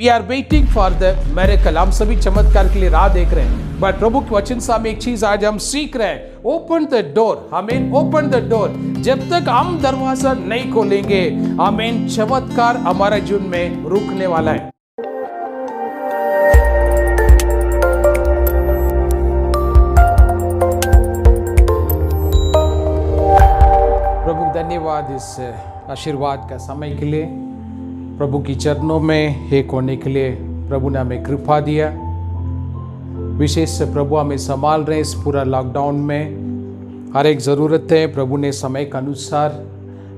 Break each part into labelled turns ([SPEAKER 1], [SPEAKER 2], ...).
[SPEAKER 1] We are waiting for the miracle. हम सभी चमत्कार के लिए राह देख रहे हैं, बट प्रभु के वचन से हम एक चीज आज हम सीख रहे हैं, ओपन द डोर। आमीन, ओपन द डोर। जब तक हम दरवाजा नहीं खोलेंगे, आमीन, चमत्कार हमारे जीवन में रुकने वाला है। प्रभु धन्यवाद इस आशीर्वाद का समय के लिए, प्रभु की चरणों में एक होने के लिए प्रभु ने हमें कृपा दिया। विशेष से प्रभु हमें संभाल रहे हैं इस पूरा लॉकडाउन में। हर एक ज़रूरत है प्रभु ने समय के अनुसार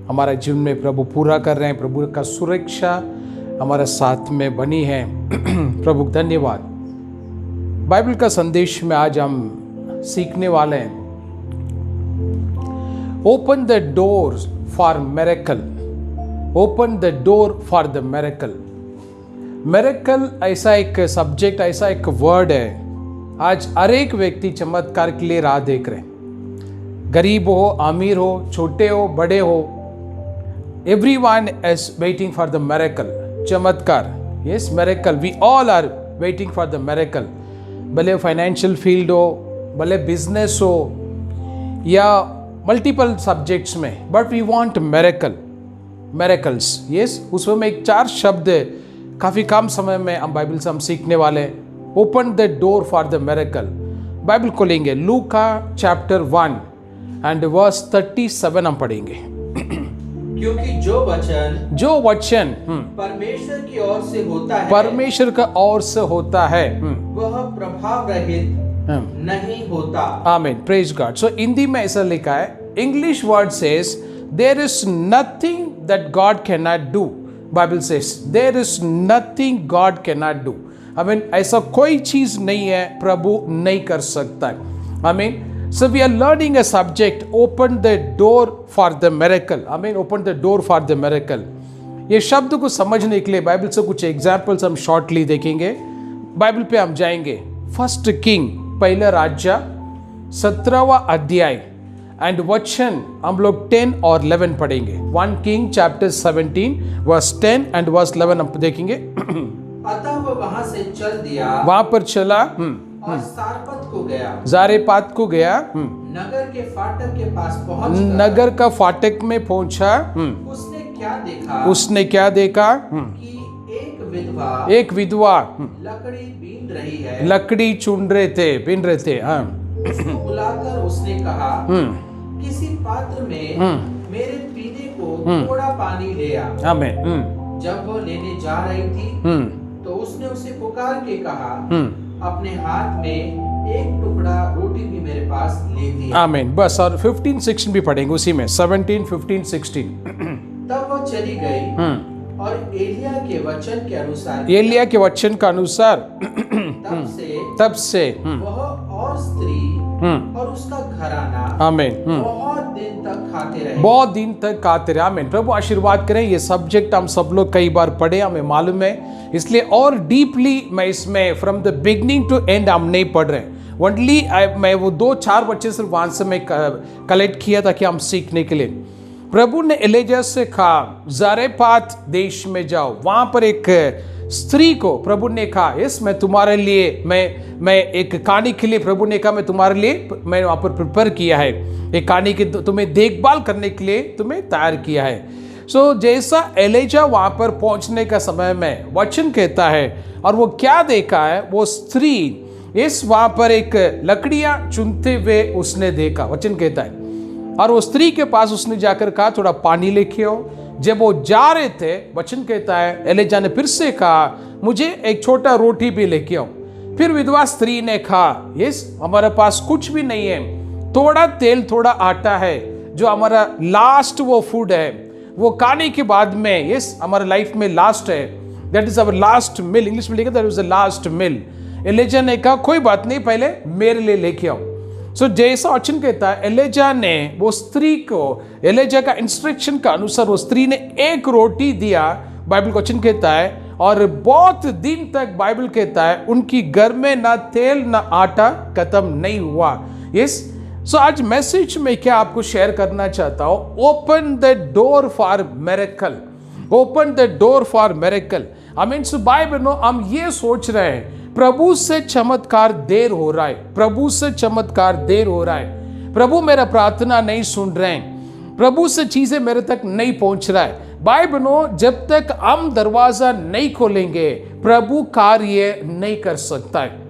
[SPEAKER 1] हमारे जीवन में प्रभु पूरा कर रहे हैं। प्रभु का सुरक्षा हमारे साथ में बनी है। प्रभु धन्यवाद। बाइबल का संदेश में आज हम सीखने वाले हैं, open the door for miracle. Open the door for the miracle. Miracle ऐसा एक सब्जेक्ट, ऐसा एक वर्ड है। आज हर एक व्यक्ति चमत्कार के लिए राह देख रहे हैं। गरीब हो, अमीर हो, छोटे हो, बड़े हो, everyone is waiting for the miracle. चमत्कार, yes, miracle. We all are waiting for the miracle. भले फाइनेंशियल फील्ड हो, भले बिजनेस हो, या मल्टीपल सब्जेक्ट्स में, but we want miracle, miracles. Yes, उसमें एक 4 शब्द काफ़ी कम समय में हम बाइबल से हम सीखने वाले हैं। Open the door for the miracle. Bible खोलेंगे, लूका चैप्टर 1 एंड वर्स 37 हम पढ़ेंगे।
[SPEAKER 2] क्योंकि जो वचन परमेश्वर की ओर से होता है,
[SPEAKER 1] परमेश्वर का ओर से होता है,
[SPEAKER 2] वह प्रभाव रहित नहीं होता।
[SPEAKER 1] आमीन, प्रेज गॉड। सो हिंदी में ऐसा लिखा है, English word says there is nothing that God cannot do. Bible says there is nothing God cannot do. आमीन, ऐसा कोई चीज नहीं है प्रभु नहीं कर सकता है। आमीन। So we are learning a subject, open the door for the miracle. आमीन, open the door for the miracle। ये शब्द को समझने के लिए बाइबल से कुछ एग्जाम्पल्स हम शॉर्टली देखेंगे। बाइबल पे हम जाएंगे, फर्स्ट किंग, पहला राजा, 17वां अध्याय एंड वचन हम लोग 10 और 11 पढ़ेंगे। 1 king chapter 17 verse 10 and verse 11 हम देखेंगे।
[SPEAKER 2] अतः वह वहां से चल दिया,
[SPEAKER 1] वहां पर चला
[SPEAKER 2] और सारपत को गया,
[SPEAKER 1] जारेपात को गया,
[SPEAKER 2] नगर के फाटक के पास पहुंच,
[SPEAKER 1] नगर का फाटक में पहुंचा।
[SPEAKER 2] उसने क्या देखा
[SPEAKER 1] कि
[SPEAKER 2] एक विधवा
[SPEAKER 1] लकड़ी
[SPEAKER 2] बीन रही है,
[SPEAKER 1] लकड़ी चुन रहे थे, बीन रहे थे। हाँ,
[SPEAKER 2] उसको बुलाकर उसने कहा, किसी पात्र में मेरे पीने को थोड़ा पानी ले आ।
[SPEAKER 1] आमीन।
[SPEAKER 2] जब वो लेने जा रही थी, तो उसने उसे पुकार के कहा, अपने हाथ में एक टुकड़ा रोटी भी मेरे पास ले दिया।
[SPEAKER 1] आमीन। बस, और 15-16 भी पढ़ेंगे उसी में, 17, 15, 16।
[SPEAKER 2] तब वो चली गई और एलिया के वचन के अनुसार,
[SPEAKER 1] एलिया के वचन का अनुसार तब से
[SPEAKER 2] वह और स्त्री और उसका घराना,
[SPEAKER 1] आमीन,
[SPEAKER 2] बहुत दिन तक खाते रहे,
[SPEAKER 1] बहुत दिन तक खाते रहे। आमीन। प्रभु आशीर्वाद करें। ये सब्जेक्ट हम सब लोग कई बार पढ़े, हमें मालूम है, इसलिए और डीपली मैं इसमें from the beginning to end हम नहीं पढ़ रहे। ओनली मैं वो 2-4 बच्चे सिर्फ वहां से मैं कलेक्ट किया ताकि हम सीखने के लिए। प्रभु ने एलिजा से कहा, जारेपात देश में जाओ। वहां पर एक स्त्री को प्रभु ने कहा, यस, मैं तुम्हारे लिए, मैं एक कहानी के लिए प्रभु ने कहा, मैं तुम्हारे लिए मैं वहां पर प्रिपेयर किया है, एक कहानी की तुम्हें देखभाल करने के लिए तुम्हें तैयार किया है। सो जैसा एलिजा वहां पर पहुंचने का समय में वचन कहता है, और वो क्या देखा है, वो स्त्री इस वहां पर एक लकड़ियां चुनते हुए उसने देखा, वचन कहता है। और वो स्त्री के पास उसने जाकर कहा, थोड़ा पानी लेके आओ। जब वो जा रहे थे, वचन कहता है, एलिजा ने फिर से कहा, मुझे एक छोटा रोटी भी लेके आओ। फिर विधवा स्त्री ने कहा, यस, हमारे पास कुछ भी नहीं है, थोड़ा तेल, थोड़ा आटा है, जो हमारा लास्ट वो फूड है, वो खाने के बाद में, यस, हमारे लाइफ में लास्ट है, that is our last meal. English में लिखा, that is the last meal. Elijah ने कहा, कोई बात नहीं, पहले मेरे लिए लेके आओ। सो जैसा वचन कहता है, एलिजा ने वो स्त्री को, एलिजा का इंस्ट्रक्शन का अनुसार वो स्त्री ने एक रोटी दिया, बाइबल का वचन कहता है, और बहुत दिन तक बाइबल कहता है उनकी घर में ना तेल ना आटा खत्म नहीं हुआ। यस, सो आज मैसेज में क्या आपको शेयर करना चाहता हूं, open the door for miracle. Open the door for miracle. Amen. सो भाई बहनों, हम ये सोच रहे हैं प्रभु से चमत्कार देर हो रहा है, प्रभु से चमत्कार देर हो रहा है, प्रभु मेरा प्रार्थना नहीं सुन रहे हैं, प्रभु से चीजें मेरे तक नहीं पहुंच रहा है। भाई बहनों, जब तक हम दरवाजा नहीं खोलेंगे प्रभु कार्य नहीं कर सकता है।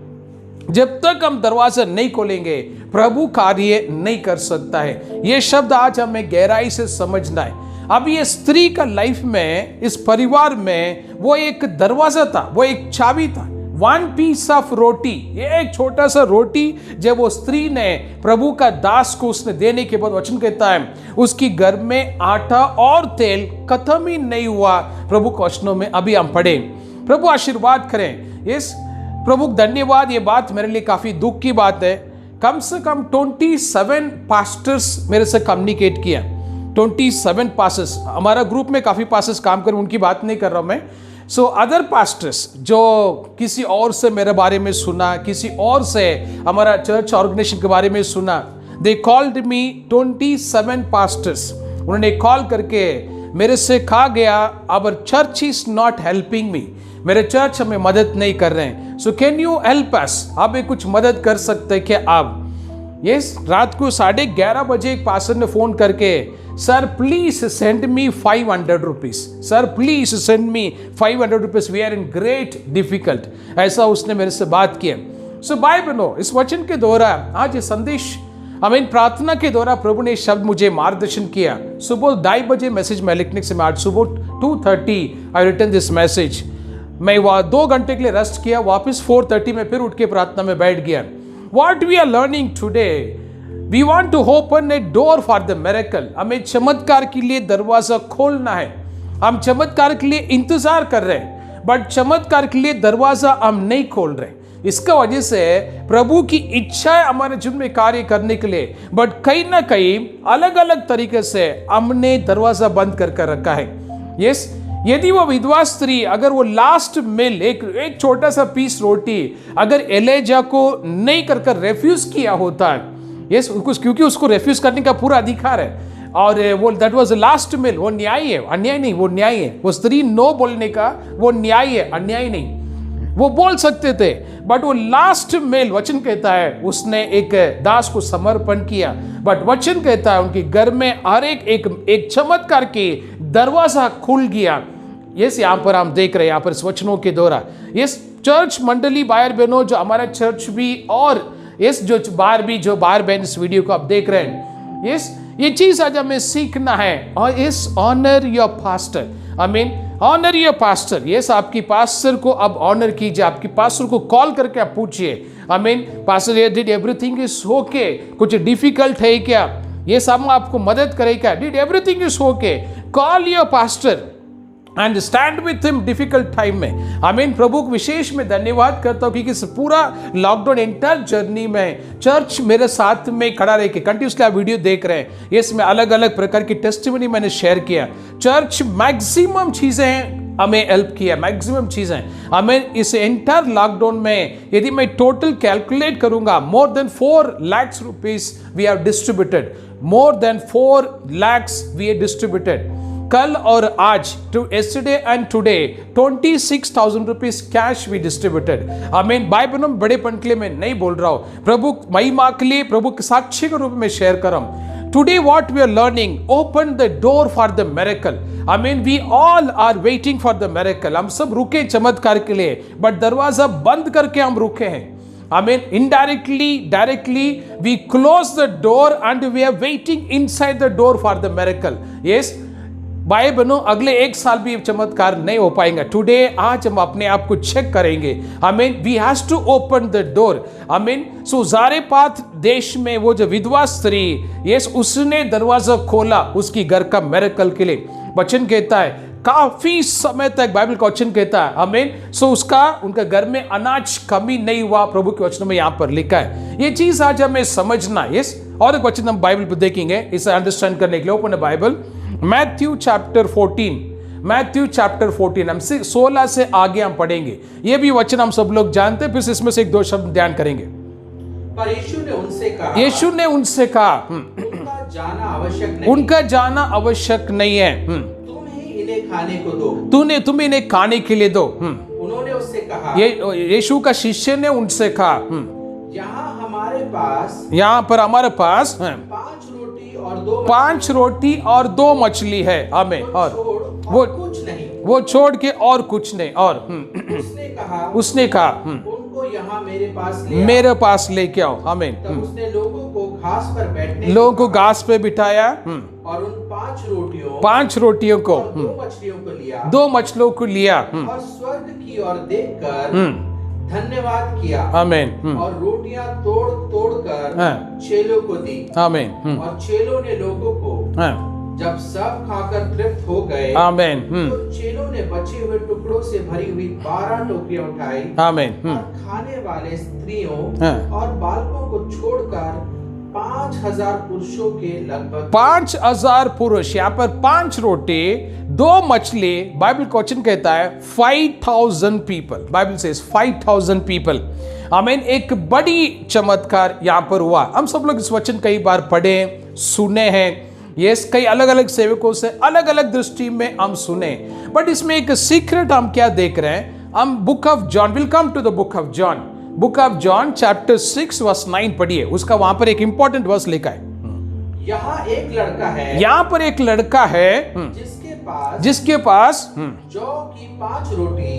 [SPEAKER 1] जब तक हम दरवाजा नहीं खोलेंगे प्रभु कार्य नहीं कर सकता है। यह शब्द आज हमें गहराई से समझना है। अब ये स्त्री का लाइफ में, इस परिवार में वो एक दरवाजा था, वो एक चाबी था। 1 पीस ऑफ रोटी, ये एक छोटा सा रोटी जब वो स्त्री ने प्रभु का दास को उसने देने के बाद, वचन कहता है उसकी घर में आटा और तेल खत्म ही नहीं हुआ। प्रभु के वचनों में अभी हम पढ़े। प्रभु आशीर्वाद करें। यस प्रभु धन्यवाद। ये बात मेरे लिए काफी दुख की बात है। कम से कम 27 पास्टर्स मेरे से कम्युनिकेट किया। 27 पास्टर्स, हमारा ग्रुप में काफी पास्टर्स काम कर, उनकी बात नहीं कर रहा हूं मैं। सो अदर पास्टर्स जो किसी और से मेरे बारे में सुना, किसी और से हमारा चर्च ऑर्गेनाइजेशन के बारे में सुना, दे कॉल्ड मी 27 पास्टर्स। उन्होंने कॉल करके मेरे से कहा गया, our church is not helping me, मेरे चर्च हमें मदद नहीं कर रहे हैं। So can you help us, आप एक कुछ मदद कर सकते हैं क्या आप? यस, रात को 11:30 बजे एक पास्टर ने फोन करके, sir please send me 500 rupees, sir please send me 500 rupees, we are in great difficult, ऐसा उसने मेरे से बात किया। सो भाई बहनों, इस वचन के द्वारा आज ये संदेश, हमें प्रार्थना के द्वारा प्रभु ने शब्द मुझे मार्गदर्शन किया। सुबह 2:30 बजे मैसेज मैं लिखने से, आज सुबह 2:30 आई रिटन दिस मैसेज। मैं वहाँ 2 घंटे के लिए रेस्ट किया, वापस 4:30 में फिर उठ के प्रार्थना में बैठ गया। What we are learning today, we want to open a door for the miracle. हमें चमत्कार के लिए दरवाजा खोलना है। हम चमत्कार के लिए इंतजार कर रहे हैं, बट चमत्कार के लिए दरवाजा हम नहीं खोल रहे। इसका वजह से प्रभु की इच्छा है हमारे जीवन में कार्य करने के लिए, बट कहीं ना कहीं अलग अलग तरीके से हमने दरवाजा बंद कर रखा है। यस, यदि वो विधवा स्त्री अगर वो लास्ट मिल एक छोटा सा पीस रोटी अगर एलेजा को नहीं कर रेफ्यूज किया होता है, यस, क्योंकि उसको रेफ्यूज करने का पूरा अधिकार है, और वो दैट वाज लास्ट मिल, वो न्याय है, अन्याय नहीं, वो न्याय है। वो स्त्री नो बोलने का वो न्याय है, अन्याय नहीं। वो बोल सकते थे, बट वो लास्ट मेल, वचन कहता है उसने एक दास को समर्पण किया। बट वचन कहता है उनके घर में हर एक चमत्कार के दरवाजा खुल गया। यस, यहाँ पर हम देख रहे हैं, यहाँ पर इस वचनों के द्वारा, यस, चर्च मंडली बाहर बहनों, जो हमारा चर्च भी, और यस जो बाहर बहन इस वीडियो को आप देख रहे हैं, यस, ये चीज आज हमें सीखना है। और yes, honour your pastor, I mean honour your pastor. Yes, आपकी पास्टर को अब ऑनर कीजिए, आपकी पास्टर को कॉल करके आप पूछिए, I mean pastor did everything is okay, कुछ डिफिकल्ट है क्या, ये सब आपको मदद करेगा, did everything is okay, call your pastor and stand with him difficult time में। आमीन। प्रभु को विशेष में धन्यवाद करता हूँ क्योंकि पूरा लॉकडाउन एंटायर जर्नी में चर्च मेरे साथ में खड़ा रह के कंटिन्यूसली आप वीडियो देख रहे हैं। ये इसमें अलग अलग प्रकार की टेस्टिमनी मैंने शेयर किया। चर्च मैक्सिमम चीजें हमें हेल्प किया, मैक्सिमम चीजें हमें इस एंटायर लॉकडाउन में, यदि मैं टोटल कैलकुलेट करूंगा, more than 4 lakhs rupees we have distributed, more than 4 lakhs we have distributed. कल और आज, to yesterday and today 26,000 rupees cash we distributed. आमीन। भाई बहनों, बड़ेपन के लिए मैं नहीं बोल रहा हूं, प्रभु महिमा के लिए, प्रभु के साक्षी के रूप में शेयर कर रहा हूं। Today what we are learning, open the door for the miracle. I mean we all are waiting for the miracle. हम सब रुके चमत्कार के लिए, बट दरवाजा बंद करके हम रुके हैं। I mean, indirectly, directly, we close the door and we are waiting inside the door for the miracle. Yes. भाई बहनों, अगले 1 साल भी चमत्कार नहीं हो पाएंगे। टुडे, आज हम अपने आप को चेक करेंगे। I mean we has to open the door. I mean so जारेपात देश में वो जो विधवा स्त्री, यस, उसने दरवाजा खोला उसकी घर का मिरेकल के लिए। वचन कहता है काफी समय तक, बाइबल का वचन कहता है, आमीन, सो उनका घर में अनाज कमी नहीं हुआ। प्रभु के वचन में यहां पर लिखा है। ये चीज आज हमें समझना। यस, और एक वचन हम बाइबल पर देखेंगे इसे अंडरस्टैंड करने के लिए। Open Bible, Matthew chapter 14, Matthew chapter 14, हम 16 से आगे हम पढ़ेंगे। ये भी वचन हम सब लोग जानते हैं, फिर इसमें से 1-2 शब्द ध्यान करेंगे।
[SPEAKER 2] पर यीशु ने उनसे कहा,
[SPEAKER 1] उनका जाना आवश्यक नहीं है।
[SPEAKER 2] तुम्हें इन्हें खाने को दो।
[SPEAKER 1] तुम इन्हें खाने के लिए दो।
[SPEAKER 2] उन्होंने उससे कहा,
[SPEAKER 1] ये यीशु का शिष्य ने उनसे कहा, यहाँ पर हमारे पास 5 रोटी और 2 मछली है। आमीन। और वो
[SPEAKER 2] कुछ नहीं।
[SPEAKER 1] वो छोड़ के और कुछ नहीं। और उसने कहा
[SPEAKER 2] उनको यहाँ
[SPEAKER 1] मेरे पास लेके आओ। आमीन।
[SPEAKER 2] तब उसने लोगों को घास पे
[SPEAKER 1] बिठाया
[SPEAKER 2] और उन
[SPEAKER 1] 5 रोटियों को
[SPEAKER 2] 2 मछलियों को लिया
[SPEAKER 1] और
[SPEAKER 2] स्वर्ग की ओर देखकर धन्यवाद किया।
[SPEAKER 1] आमीन।
[SPEAKER 2] और रोटियां तोड़ कर चेलों को दी।
[SPEAKER 1] आमीन।
[SPEAKER 2] और चेलों ने लोगों को जब सब खाकर तृप्त हो गए,
[SPEAKER 1] आमीन,
[SPEAKER 2] तो चेलों ने बचे हुए टुकड़ों से भरी हुई 12 टोकरियां उठाई।
[SPEAKER 1] आमीन।
[SPEAKER 2] और खाने वाले स्त्रियों और बालकों को छोड़कर 5000 पुरुषों के लगभग
[SPEAKER 1] 5000 पुरुष। यहाँ पर 5 रोटी 2 मछली। बाइबल क्वेश्चन कहता है 5000 पीपल। बाइबल से 5000 पीपल। आमीन। एक बड़ी चमत्कार यहाँ पर हुआ। हम सब लोग इस वचन कई बार पढ़े सुने हैं। ये कई अलग अलग सेवकों से अलग अलग दृष्टि में हम सुने, बट इसमें एक सीक्रेट हम क्या देख रहे हैं। हम book of John, will come to the book of John. Book of John chapter 6 verse 9 पढ़िए। उसका वहां पर एक इंपॉर्टेंट वर्स लिखा है।
[SPEAKER 2] यहाँ एक लड़का है,
[SPEAKER 1] यहाँ पर एक लड़का है जिसके पास
[SPEAKER 2] जौ की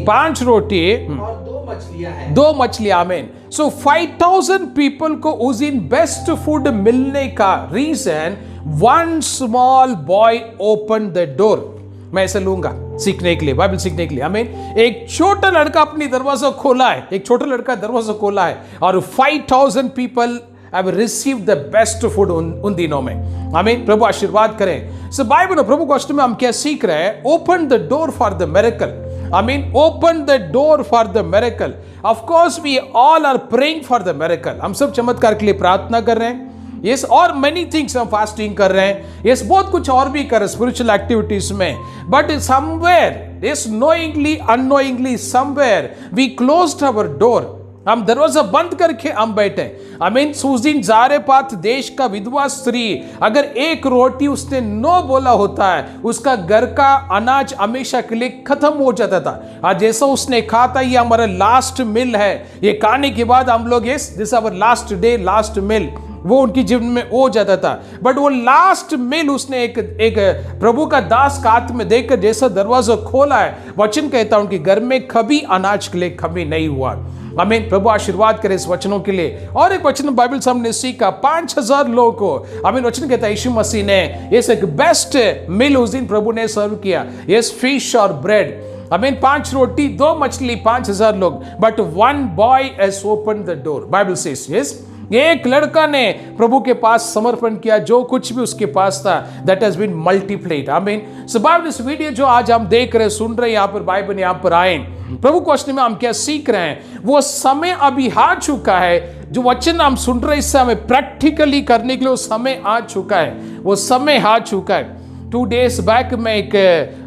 [SPEAKER 2] 5
[SPEAKER 1] रोटी
[SPEAKER 2] और 2 मछलियां हैं।
[SPEAKER 1] 2 मछलियां। आमीन। सो 5000 पीपल को उस दिन बेस्ट फूड मिलने का reason, one small boy open the door. मैं ऐसे लूंगा सीखने के लिए, बाइबल सीखने के लिए। आमीन। एक छोटा लड़का अपनी दरवाजा खोला है, एक छोटा लड़का दरवाजा खोला है और 5000 people have received the best food उन दिनों में। आमीन। प्रभु आशीर्वाद करें। सो बाइबल प्रभु क्वेश्चन में हम क्या सीख रहे हैं? Open the door for the miracle. Amen. Open the door for the miracle. Of course we all are praying for the miracle. हम सब चमत्कार के लिए प्रार्थना कर रहे हैं। यस, और मेनी थिंग्स हम फास्टिंग कर रहे हैं। यस, बहुत कुछ और भी कर रहे हैं स्पिरिचुअल एक्टिविटीज में, but somewhere yes knowingly unknowingly somewhere we closed our door. हम दरवाजा बंद करके हम बैठे। आई मीन उस दिन जारेपात देश का विधवा स्त्री, अगर एक रोटी उसने नो बोला होता है, उसका घर का अनाज हमेशा के लिए खत्म हो जाता था। आज जैसा उसने कहा था, ये हमारा लास्ट मिल है, ये खाने के बाद हम लोग yes this our last day last meal, वो उनकी जीवन में हो जाता था। बट वो लास्ट मिल उसने एक प्रभु का दास का हाथ में देकर जैसा दरवाजा खोला है, वचन कहता है उनके घर में कभी अनाज के लिए कभी नहीं हुआ। आमीन। प्रभु आशीर्वाद करे इस वचनों के लिए। और एक वचन बाइबल से हमने सीखा 5000 लोगों को। आमीन। वचन कहता है यीशु मसीह ने ये एक बेस्ट मिल उस दिन प्रभु ने सर्व किया। यस, फिश और ब्रेड। आमीन। 5 रोटी 2 मछली 5000 लोग, but one boy has open the door. Bible says yes, एक लड़का ने प्रभु के पास समर्पण किया, जो कुछ भी उसके पास था दैट हैज बीन मल्टीप्लाइड। आमीन। सो बाइबल इस वीडियो जो आज हम देख रहे सुन रहे यहाँ पर बाइबल यहाँ पर आए, प्रभु क्वेश्चन में हम क्या सीख रहे हैं? वो समय अभी आ चुका है, जो वचन हम सुन रहे इससे हमें प्रैक्टिकली करने के लिए वो समय आ चुका है, वो समय आ चुका है। 2 days बैक मैं एक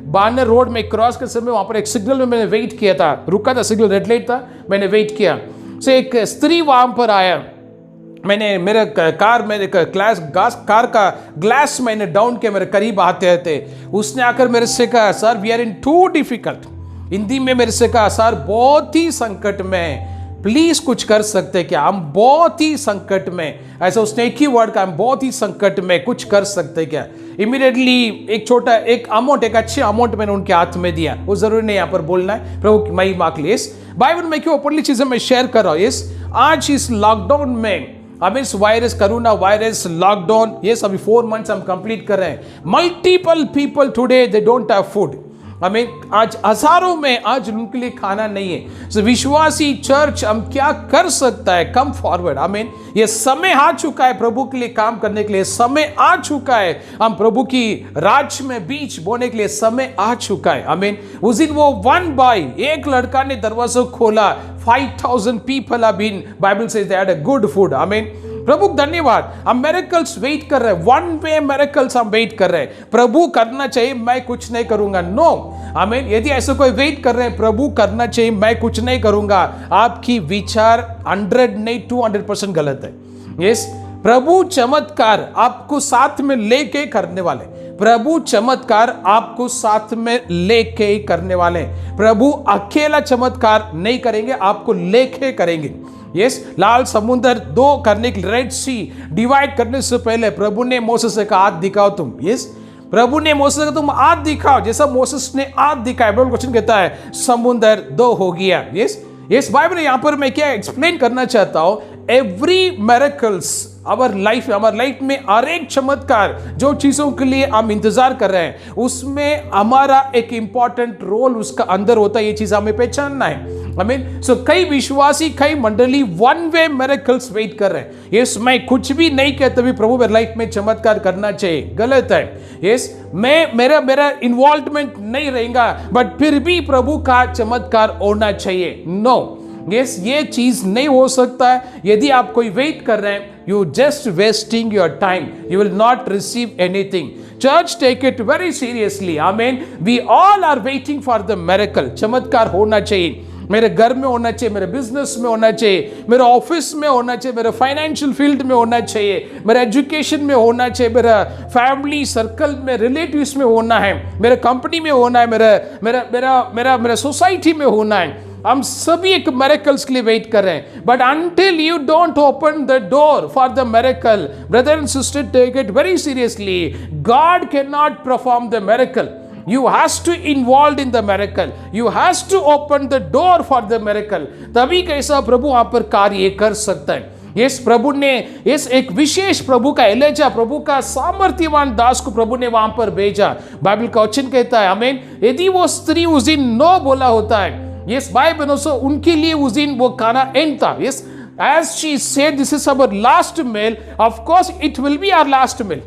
[SPEAKER 1] बानर रोड में क्रॉस के समय वहां पर एक सिग्नल में मैंने वेट किया था, रुका था, सिग्नल रेड लाइट था, मैंने वेट किया। से एक स्त्री वहां पर आया, मैंने मेरे कार का ग्लास मैंने डाउन किया, मेरे करीब आते थे। उसने आकर मेरे से कहा, sir we are in too difficult. Hindi में मेरे से कहा, सर बहुत ही संकट में, प्लीज कुछ कर सकते क्या? हम बहुत ही संकट में, ऐसा उसने एक ही वर्ड का, हम बहुत ही संकट में, कुछ कर सकते क्या? इमीडिएटली एक अमाउंट, एक अच्छे अमाउंट मैंने उनके हाथ में दिया। वो जरूरी नहीं यहाँ पर बोलना है, प्रभु की महिमा के लिए। बाइबल में क्यों ओपनली चीजें मैं शेयर कर रहा हूँ। आज इस लॉकडाउन में, अब इस वायरस, कोरोना वायरस लॉकडाउन, ये सभी 4 months हम कंप्लीट कर रहे हैं। Multiple people today they don't have food. हमें आज हजारों में आज उनके लिए खाना नहीं है। so, विश्वासी चर्च हम क्या कर सकता है? Come forward. आमीन। ये समय आ चुका है प्रभु के लिए काम करने के लिए, समय आ चुका है हम प्रभु की राज में बीज बोने के लिए, समय आ चुका है। आमीन। उस दिन वो वन बाय एक लड़का ने दरवाजा खोला, 5000 people have been, Bible says they had a good food. आमीन। प्रभु धन्यवाद। हम मिरेकल्स वेट कर रहे हैं, वन वे मिरेकल्स हम वेट कर रहे हैं। प्रभु करना चाहिए, मैं कुछ नहीं करूंगा, नो। आमीन। यदि ऐसे कोई वेट कर रहे हैं, प्रभु करना चाहिए, मैं कुछ नहीं करूंगा, आपकी विचार 100 नहीं 200% गलत है। यस, प्रभु चमत्कार आपको साथ में लेके करने वाले। प्रभु चमत्कार आपको साथ में लेके ही करने वाले हैं। प्रभु अकेला चमत्कार नहीं करेंगे, आपको लेके करेंगे। यस, लाल समुद्र दो करने के, रेड सी डिवाइड करने से पहले प्रभु ने मोसेस से कहा हाथ दिखाओ तुम। यस, प्रभु ने मोसेस को तुम हाथ दिखाओ, जैसा मोसेस ने हाथ दिखाया, बाइबल क्वेश्चन कहता है समुद्र दो हो गया। यस बाइबल यहां पर मैं क्या एक्सप्लेन करना चाहता हूं, एवरी मिरेकल्स आवर लाइफ में हर एक चमत्कार जो चीजों के लिए हम इंतजार कर रहे हैं, उसमें हमारा एक इंपॉर्टेंट रोल उसका अंदर होता है। ये चीज हमें पहचानना है। सो कई विश्वासी, कई मंडली वन वे मिरेकल्स वेट कर रहे हैं। यस, मैं कुछ भी नहीं कहता भी प्रभु मेरे लाइफ में चमत्कार करना चाहिए, गलत है। यस, मैं मेरा इन्वॉल्वमेंट नहीं रहेगा, बट फिर भी प्रभु का चमत्कार होना चाहिए। नो, यस, ये चीज नहीं हो सकता है। यदि आप कोई वेट कर रहे हैं, you just wasting your time, you will not receive anything. Church take it very seriously. Amen. We all are waiting for the miracle. चमत्कार होना चाहिए, मेरे घर में होना चाहिए, मेरे बिजनेस में होना चाहिए, मेरे ऑफिस में होना चाहिए, मेरे फाइनेंशियल फील्ड में होना चाहिए, मेरे एजुकेशन में होना चाहिए, मेरा फैमिली सर्कल में, रिलेटिव्स में होना है, मेरे कंपनी में होना है, मेरा सोसाइटी में होना है। हम सभी एक मिरेकल्स के लिए वेट कर रहे हैं, but until you don't open the door for the miracle, brother and sister, take it very seriously. God can not perform the miracle. You has to involved in the miracle. You has to open the door for the miracle. तभी कैसा प्रभु वहां पर कार्य कर सकता है। Yes, प्रभु ने इस एक विशेष प्रभु का एलेजा, प्रभु का सामर्थ्यवान दास को प्रभु ने वहां पर भेजा। बाइबल का वचन कहता है, आमीन, यदि वो स्त्री उस दिन नो बोला होता है, यस, बाइबल उनके लिए उस दिन वो खाना एंड था। Yes, as she said this is our last meal, of course it will be our last meal.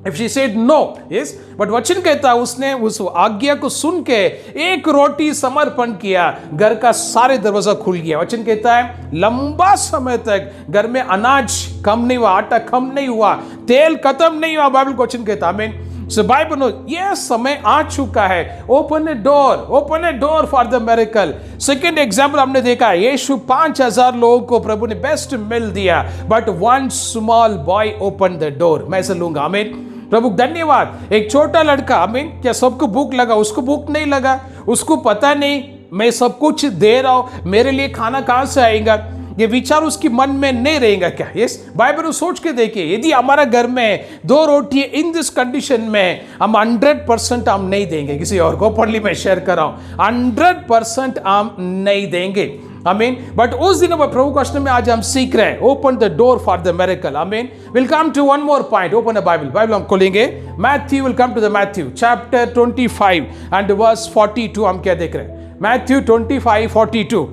[SPEAKER 1] If she said no, yes, but वचन कहता है उसने उस आज्ञा को सुन के एक रोटी समर्पण किया, घर का सारे दरवाजा खुल गया। वचन कहता है लंबा समय तक घर में अनाज कम नहीं हुआ, आटा कम नहीं हुआ, तेल खत्म नहीं हुआ। बाइबल वचन कहता है, आमीन। So Bible knows, ये समय आ चुका है। Open a door for the miracle. Second example हमने देखा, यीशु 5000 लोगों को प्रभु ने बेस्ट मिल दिया, but one small boy open the door. मैं ऐसे लूंगा, आमीन। प्रभु धन्यवाद। एक छोटा लड़का, आमीन, क्या सबको भूख लगा? उसको भूख नहीं लगा, उसको पता नहीं मैं सब कुछ दे रहा हूं, मेरे लिए खाना कहां से आएगा, ये विचार उसकी मन में नहीं रहेगा क्या? यस, बाइबल सोच के देखिए, यदि हमारा घर में 2 रोटी इन दिस कंडीशन में, हम 100% हम नहीं देंगे किसी और को। ओपनली मैं शेयर कर रहा हूं, 100% हम नहीं देंगे, आमीन। बट उस दिन प्रभु क्वेश्चन में आज हम सीख रहे हैं, open the door for the miracle, amen. Will come to one more point, open the Bible हम खोलेंगे, Matthew, will come to the Matthew chapter 25 and verse 42। हम क्या देख रहे हैं? मैथ्यू 25:42।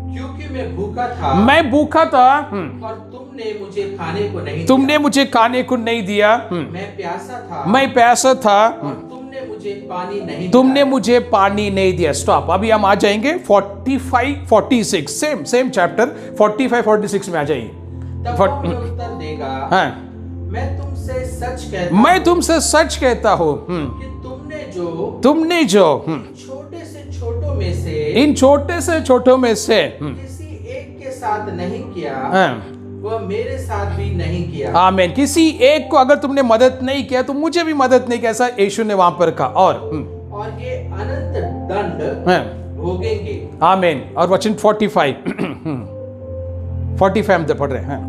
[SPEAKER 2] क्योंकि मैं भूखा था और तुमने मुझे खाने को नहीं दिया। मैं प्यासा था और तुमने मुझे पानी नहीं दिया। स्टॉप, अभी हम आ जाएंगे 45-46, सेम चैप्टर 45-46 में आ जाइए। तब वो उत्तर देगा,
[SPEAKER 1] हाँ,
[SPEAKER 2] मैं तुमसे सच कहता हूँ कि तुमने जो इन छोटे से छोटों में से किसी एक के साथ नहीं किया, वह मेरे साथ भी नहीं किया।
[SPEAKER 1] आमीन। किसी एक को अगर तुमने मदद नहीं किया तो मुझे भी मदद नहीं किया, ऐसा यीशु ने वहां पर कहा।
[SPEAKER 2] और ये अनंत दंड भोगेंगे।
[SPEAKER 1] आमीन। और वचन 45 हम पढ़ रहे हैं,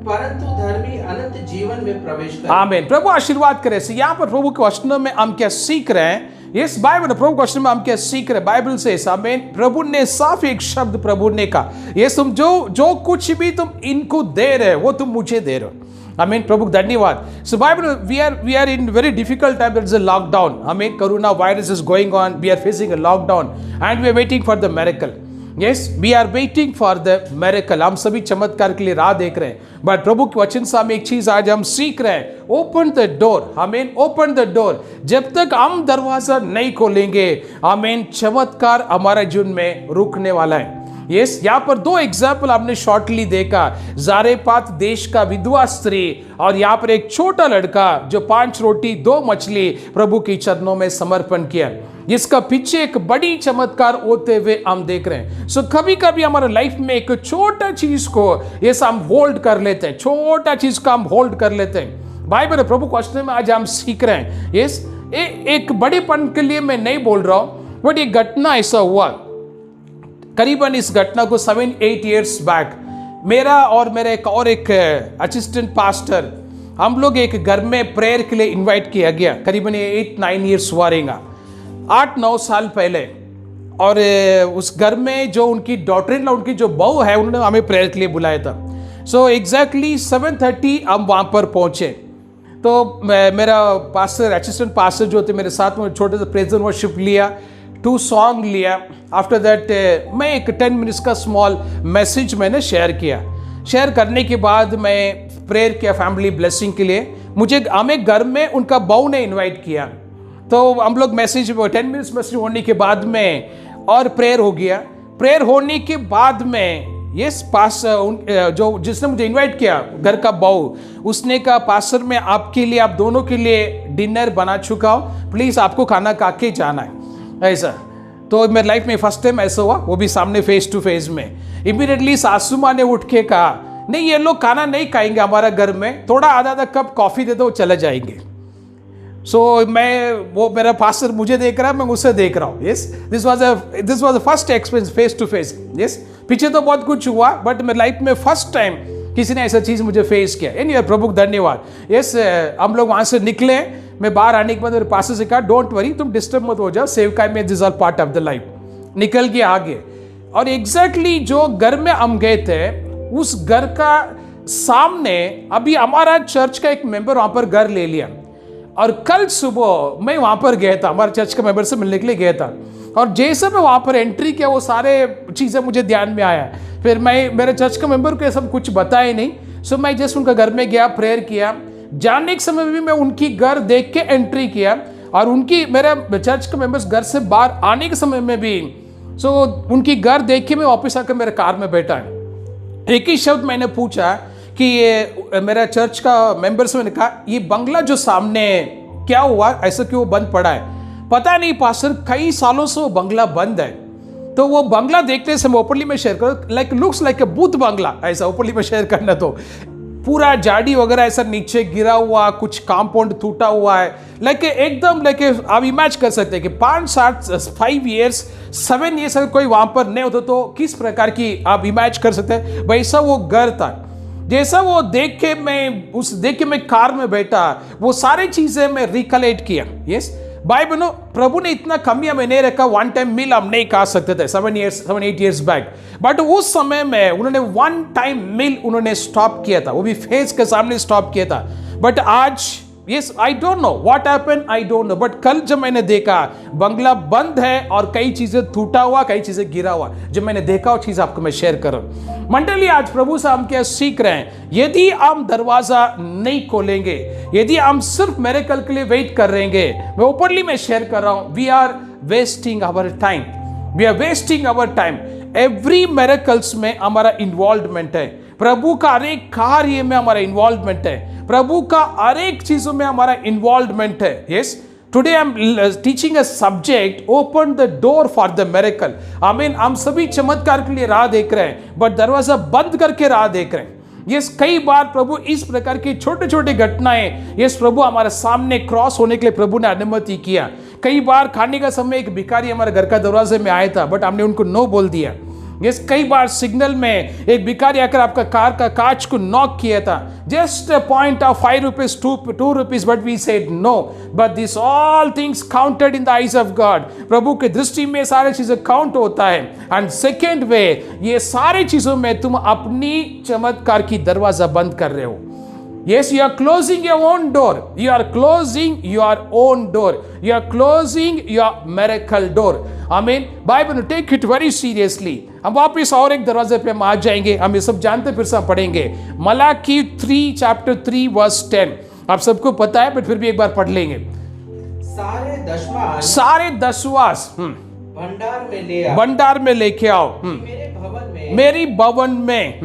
[SPEAKER 2] परंतु धर्मी अनंत जीवन में प्रवेश करेंगे।
[SPEAKER 1] आमीन। प्रभु आशीर्वाद करे। यहाँ पर प्रभु के वचनों में हम क्या सीख रहे हैं? यस, बाइबल प्रभु के वचन में हम क्या सीख रहे हैं? बाइबल से, आमीन, प्रभु ने साफ एक शब्द प्रभु ने कहा, यस, तुम जो कुछ भी तुम इनको दे रहे हो वो तुम मुझे दे रहे हो। आमीन। प्रभु धन्यवाद। So Bible, we are in very difficult time, there is a lockdown. Amen. Corona virus is going on, we are facing a lockdown and we are waiting for the miracle. Yes, we are waiting for the miracle. हम सभी चमत्कार के लिए राह देख रहे हैं, but प्रभु के वचन से हम एक चीज आज हम सीख रहे हैं, ओपन द डोर। आमीन, ओपन द डोर। जब तक हम दरवाजा नहीं खोलेंगे, आमीन, चमत्कार हमारे जीवन में रुकने वाला है। यस, यहाँ पर 2 एग्जाम्पल हमने शॉर्टली देखा, जारेपात देश का विधवा स्त्री और यहाँ पर एक छोटा लड़का जो 5 रोटी 2 मछली प्रभु के चरणों में समर्पण किया, जिसका पीछे एक बड़ी चमत्कार होते हुए हम देख रहे हैं। सो कभी कभी हमारे लाइफ में एक छोटा चीज को ये हम होल्ड कर लेते हैं, छोटा चीज को हम होल्ड कर लेते हैं, बाइबल प्रभु क्वेश्चन में आज हम सीख रहे हैं। यस, एक बड़ेपन के लिए मैं नहीं बोल रहा हूँ, बट ये घटना ऐसा हुआ, करीबन इस घटना को 7-8 years बैक मेरा और मेरा एक असिस्टेंट पास्टर, हम लोग एक घर में प्रेयर के लिए इनवाइट किया गया। करीबन 8-9 years हुआ रहेगा, 8-9 साल पहले। और उस घर में जो उनकी डॉटर इन लॉ, उनकी जो बहू है, उन्होंने हमें प्रेयर के लिए बुलाया था। सो एग्जैक्टली 7:30 हम वहाँ पर पहुँचे। तो मेरा पास्टर, असिस्टेंट पास्टर जो थे मेरे साथ में, छोटे से प्रेज एंड वर्शिप लिया, 2 सॉन्ग लिया। आफ्टर दैट मैं एक 10 minutes का स्मॉल मैसेज मैंने शेयर किया। शेयर करने के बाद मैं प्रेयर किया फैमिली ब्लेसिंग के लिए। हमें घर में उनका बहू ने इनवाइट किया, तो हम लोग 10 minutes मैसेज होने के बाद में और प्रेयर हो गया। प्रेयर होने के बाद में यस जो जिसने मुझे इनवाइट किया, घर का बहू, उसने कहा पास्टर मैं आपके लिए, आप दोनों के लिए डिनर बना चुका हूँ, प्लीज़ आपको खाना खा के जाना है। ऐसा तो मेरे लाइफ में फर्स्ट टाइम ऐसा हुआ, वो भी सामने फेस टू फेस में। इमीडिएटली सासू माँ ने उठ के कहा नहीं, ये लोग खाना नहीं खाएंगे हमारा घर में, थोड़ा आधा कप कॉफ़ी दे दो, चले जाएंगे। वो मेरा पास्टर मुझे देख रहा है, मैं उसे देख रहा हूँ। Yes, this was first experience face to face. Yes, पीछे तो बहुत कुछ हुआ, बट मेरे लाइफ में फर्स्ट टाइम किसी ने ऐसा चीज़ मुझे फेस किया। यानी प्रभु को धन्यवाद। यस, हम लोग वहाँ से निकले। मैं बाहर आने के बाद मेरे पास्टर से कहा डोंट वरी, तुम डिस्टर्ब मत हो जाओ, सेवकाई में this all part of the life. निकल के आगे, और एग्जैक्टली जो घर में हम गए थे, उस घर का सामने अभी हमारा चर्च का एक मेंबर वहाँ पर घर ले लिया। और कल सुबह मैं वहाँ पर गया था, हमारे चर्च के मेंबर से मिलने के लिए गया था। और जैसे मैं वहाँ पर एंट्री किया, वो सारे चीज़ें मुझे ध्यान में आया। फिर मैं मेरे चर्च के मेंबर को ये सब कुछ बताया नहीं। सो मैं जस्ट उनका घर में गया, प्रेयर किया। जाने के समय भी मैं उनकी घर देख के एंट्री किया, और मेरे चर्च के मेंबर्स घर से बाहर आने के समय में भी उनकी घर देख के मैं वापस आकर मेरे कार में बैठा। एक ही शब्द मैंने पूछा कि ये मेरा चर्च का मेंबर से, मैंने कहा ये बंगला जो सामने क्या हुआ, ऐसा क्यों बंद पड़ा है? पता नहीं पास्टर, कई सालों से वो बंगला बंद है। तो वो बंगला देखने से मैं ओपनली में शेयर करूँ, लुक्स लाइक ए भूत बंगला, ऐसा ओपनली में शेयर करना। तो पूरा जाड़ी वगैरह ऐसा नीचे गिरा हुआ, कुछ कंपाउंड टूटा हुआ है, एकदम आप इमेज कर सकते हैं कि 5 years 7 years अगर कोई वहां पर नहीं होता तो किस प्रकार की आप इमेज कर सकते हैं। वैसा वो घर था। जैसा वो देख के मैं कार में बैठा, वो सारी चीजें मैं रिकलेक्ट किया। यस, बाइबल प्रभु ने इतना कमी हमें नहीं रखा, 1 time मील हम नहीं खा सकते थे 7-8 years बैक। बट उस समय में उन्होंने 1 time मील उन्होंने स्टॉप किया था, वो भी फेस के सामने स्टॉप किया था। बट आज yes, I don't know what happened, I don't know, but कल जब मैंने देखा बंगला बंद है और कई चीजें टूटा हुआ, कई चीजें गिरा हुआ, जब मैंने देखा वो चीज आपको मैं शेयर कर रहा हूं। मंडली, आज प्रभु से हम क्या सीख रहे हैं? यदि हम दरवाजा नहीं खोलेंगे, यदि हम सिर्फ मिरेकल के लिए वेट कर रहेंगे, मैं ओपनली में शेयर कर रहा हूं, we are wasting our time, we are wasting our time. Every miracles में हमारा इन्वॉल्वमेंट है, प्रभु का हर एक कार्य में हमारा इन्वॉल्वमेंट है, प्रभु का हर एक चीजों में हमारा इन्वॉल्वमेंट है। Yes, today I am teaching a subject, open the door for the miracle. आमीन। हम सभी चमत्कार के लिए राह देख रहे हैं, बट दरवाजा बंद करके राह देख रहे हैं। यस, कई बार प्रभु इस प्रकार की छोटे छोटे घटनाएं, यस प्रभु हमारे सामने क्रॉस होने के लिए प्रभु ने अनुमति किया। कई बार खाने का समय एक भिखारी हमारे घर का दरवाजे में आया था, बट हमने उनको नो बोल दिया। यस, कई बार सिग्नल में एक भिखारी आकर आपका कार का कांच को नॉक किया था, just a point of 5 rupees, 2 rupees, but we said no. But this all things counted in the eyes of God. प्रभु की दृष्टि में सारी चीजें काउंट होता है। एंड सेकेंड वे, ये सारी चीजों में तुम अपनी चमत्कार की दरवाजा बंद कर रहे हो। Yes, you are closing your own door. You are closing your own door. You are closing your miracle door. Amen. Bible take it very seriously. हम वापस और एक दरवाजे पे हम आ जाएंगे, हम ये सब जानते फिर से हम पढ़ेंगे। Malachi 3 chapter 3 verse 10। आप सबको पता है, बट फिर भी एक बार पढ़ लेंगे। सारे दसवास भंडार में लेके आओ, मेरी भवन में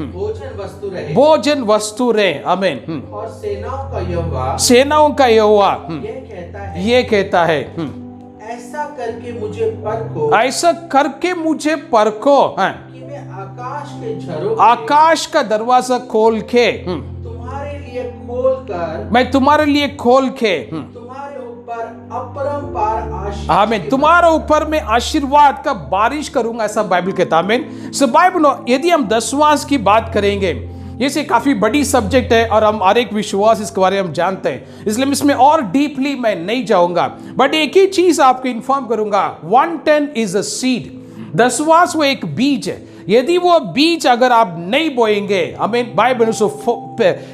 [SPEAKER 1] भोजन वस्तु रहे। आमीन।
[SPEAKER 2] और सेनाओं
[SPEAKER 1] का यहोवा ये कहता है,
[SPEAKER 2] ऐसा करके मुझे परखो,
[SPEAKER 1] ऐसा करके मुझे परखो,
[SPEAKER 2] कि मैं आकाश के झरोखे,
[SPEAKER 1] आकाश का दरवाजा खोल के
[SPEAKER 2] तुम्हारे लिए मैं तुम्हारे लिए खोल के
[SPEAKER 1] तुम्हारे ऊपर अपरंपार आशीष
[SPEAKER 2] आमीन तुम्हारे ऊपर में आशीर्वाद का बारिश करूंगा, ऐसा बाइबल कहता है। आमीन। सो बाइबल यदि हम दशवांश की बात करेंगे, ये से काफी बड़ी सब्जेक्ट है और हम हर एक विश्वास इसके बारे में हम जानते हैं, इसलिए इसमें और डीपली मैं नहीं जाऊंगा, बट एक ही चीज आपको इन्फॉर्म करूंगा, 110 इज अ सीड। दशवांश वो एक बीज है, यदि वो बीज अगर आप नहीं बोएंगे, आमीन, बाइबल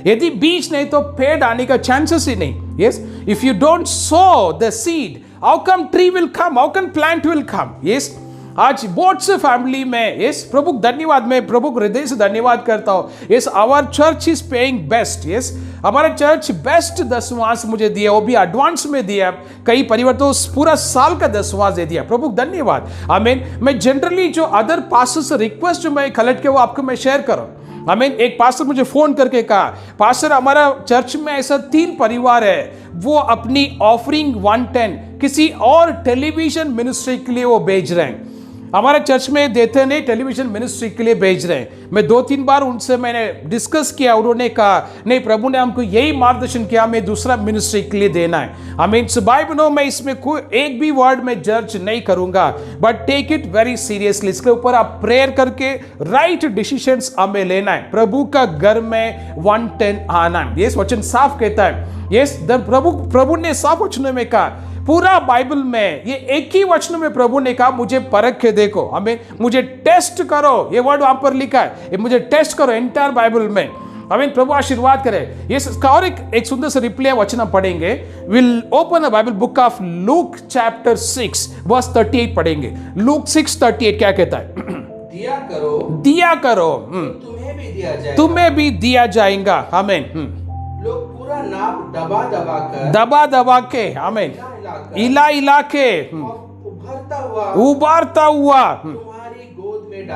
[SPEAKER 2] यदि बीज नहीं तो पेड़ आने का चांसेस ही नहीं। Yes, if you don't so the seed, how come tree will come, how come plant will come. Yes, आज बहुत से फैमिली में, यस प्रभु धन्यवाद, मैं प्रभु हृदय से धन्यवाद करता हूं। Yes, our church is paying best. Yes, हमारा चर्च बेस्ट दशवांश मुझे दिया, वो भी एडवांस में दिया। कई परिवार तो पूरा साल का दशवांश दे दिया, प्रभु धन्यवाद। आमीन। मैं जनरली जो अदर पास्टर्स से रिक्वेस्ट जो मैं कलेक्ट किया वो आपको मैं शेयर करूं। आमीन। एक पास्टर मुझे फोन करके कहा, पास्टर हमारा चर्च में ऐसा 3 परिवार है, वो अपनी ऑफरिंग 110 किसी और टेलीविजन मिनिस्ट्री के लिए वो भेज रहे हैं, हमारे चर्च में देते नहीं, टेलीविजन मिनिस्ट्री के लिए भेज रहे हैं। मैं 2-3 बार उनसे मैंने डिस्कस किया, उन्होंने कहा नहीं, प्रभु ने हमको यही मार्गदर्शन किया, हमें दूसरा मिनिस्ट्री के लिए देना है। आमीन। सो बाइबल नो, मैं इसमें कोई एक भी वर्ड में जज नहीं करूंगा, but take it very seriously. इसके ऊपर आप प्रेयर करके राइट डिसीजंस हमें लेना है। प्रभु का घर में 110 आना है, ये वचन साफ कहता है। यस, प्रभु ने साफ वचनों में कहा, पूरा बाइबल में ये एक ही वचन में प्रभु ने कहा, मुझे परख के देखो, हमें मुझे टेस्ट करो, ये वर्ड वहां पर लिखा है, ये मुझे टेस्ट करो एंटायर बाइबल में। आमीन। प्रभु आशीर्वाद करे। ये इसका और एक सुंदर सा रिप्ले वचन हम पढ़ेंगे। Will open a Bible book of Luke chapter 6 verse 38 पढ़ेंगे। लूक 6:38 क्या कहता है?
[SPEAKER 1] दिया करो,
[SPEAKER 2] दिया करो,
[SPEAKER 1] तुम्हें भी दिया जाएगा,
[SPEAKER 2] तुम्हें भी दिया जाएगा। आमीन।
[SPEAKER 1] लोग पूरा नाप दबा
[SPEAKER 2] दबा के, आमीन, इला के उबारता हुआ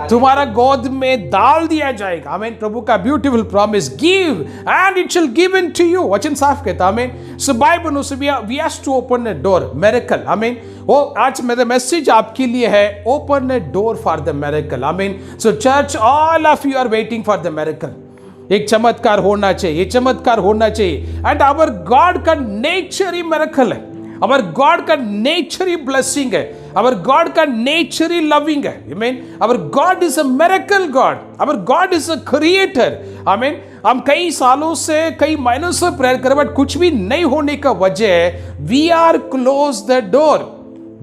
[SPEAKER 2] तुम्हारा गोद में डाल दिया जाएगा। आमीन। प्रभु का beautiful promise, give and it shall given to you, वचन साफ कहता। Amen. So Bible we have to open a door, miracle. Amen. वो आज मेरा मैसेज आपके लिए है, open a door for the miracle. Amen. So church, all of you are waiting for the miracle. एक चमत्कार होना चाहिए, चमत्कार होना चाहिए। एंड आवर गॉड का नेचर ही मिरेकल है, आवर गॉड का नेचर ही ब्लेसिंग है, आवर गॉड का नेचर ही लविंग है। आमीन। Our God is a miracle God, our God is a creator. आमीन। हम कई सालों से, कई महीनों से प्रेयर करें, बट कुछ भी नहीं होने का वजह है, we are close the door,